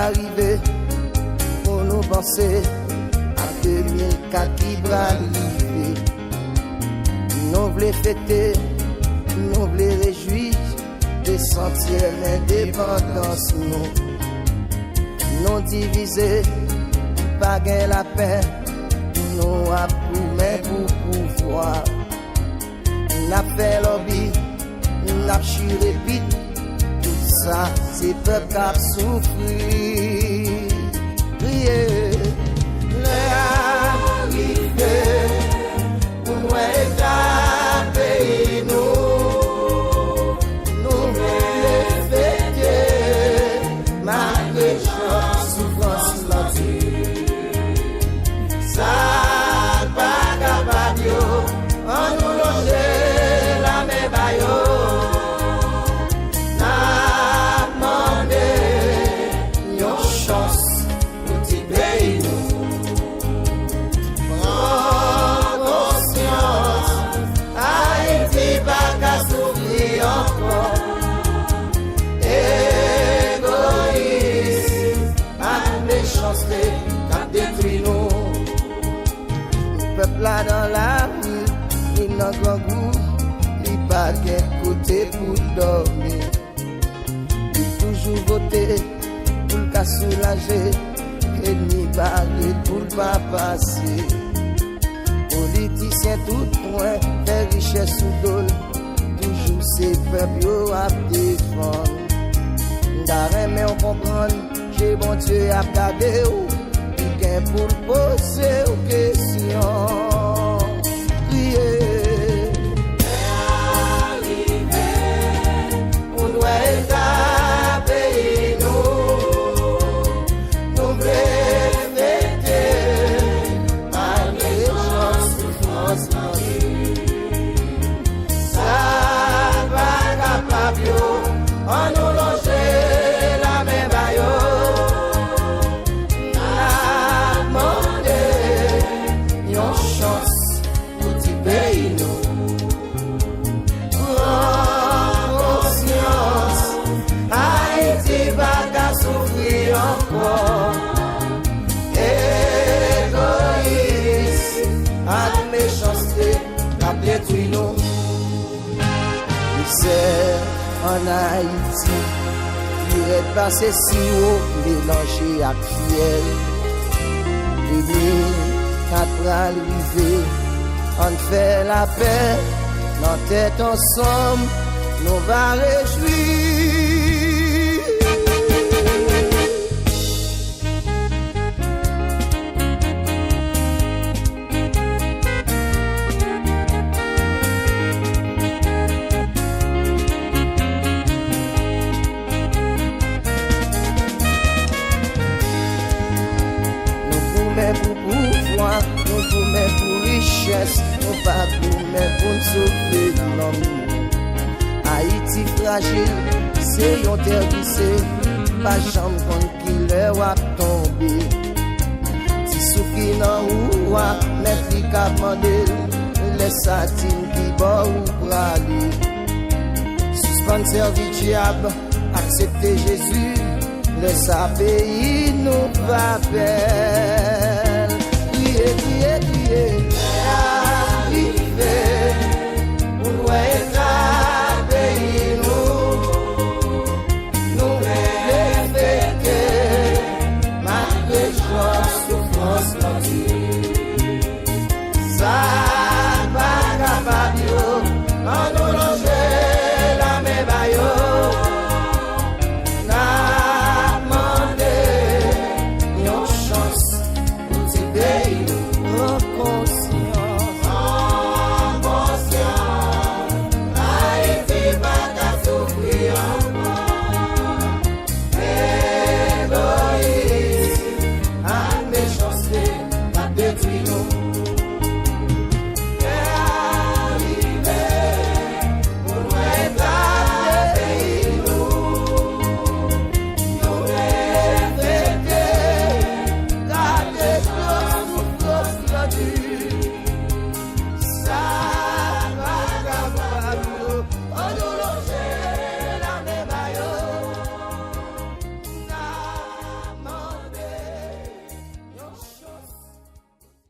arriver pour nous penser à 2004 qui va arriver. Nous voulons fêter, nous voulons réjouir des centièmes d'indépendance. Nous diviser, pas gain la paix, nous approuver pour pouvoir. N'a fait lobby, n'a chiré vite, tout ça c'est peuple qui a souffert. Priez, l'arrivée, pour nous étaper nous voulons fêter, malgré chance, souffrance, ça pas capable, on nous loger la même baillot. Là dans la rue, il n'a pas goût, il pas qu'un côté pour dormir. Il toujours voté pour le cas soulager, et ni barré pour le pas passer. Politiciens tout point, fait richesse sous dol, toujours ces peuples à défendre. D'arrêt mais on comprend, j'ai bon Dieu à garder ou, il pour poser aux questions. On nous loger la même baillot. N'a demandé une chance pour t'y payer nous. Prends conscience, Haïti va qu'à souffrir encore. Égoïsme, à la méchanceté, la détruit nous. En Haïti, il est passé si haut, mélangé à fiel. 2004 arrivé, on fait la paix, notre tête ensemble, nous va réjouir. Nous pour mais pour richesse, nous pas pour mais pour nous sauver l'homme. Haïti fragile, c'est yon terre glissée, pas jambe contre qui l'est ou a tombé. Si souki nan ou a, met li ka mande, les satines qui bat ou brali. Suspendre servir diable, accepter Jésus, laisse à pays nous va faire.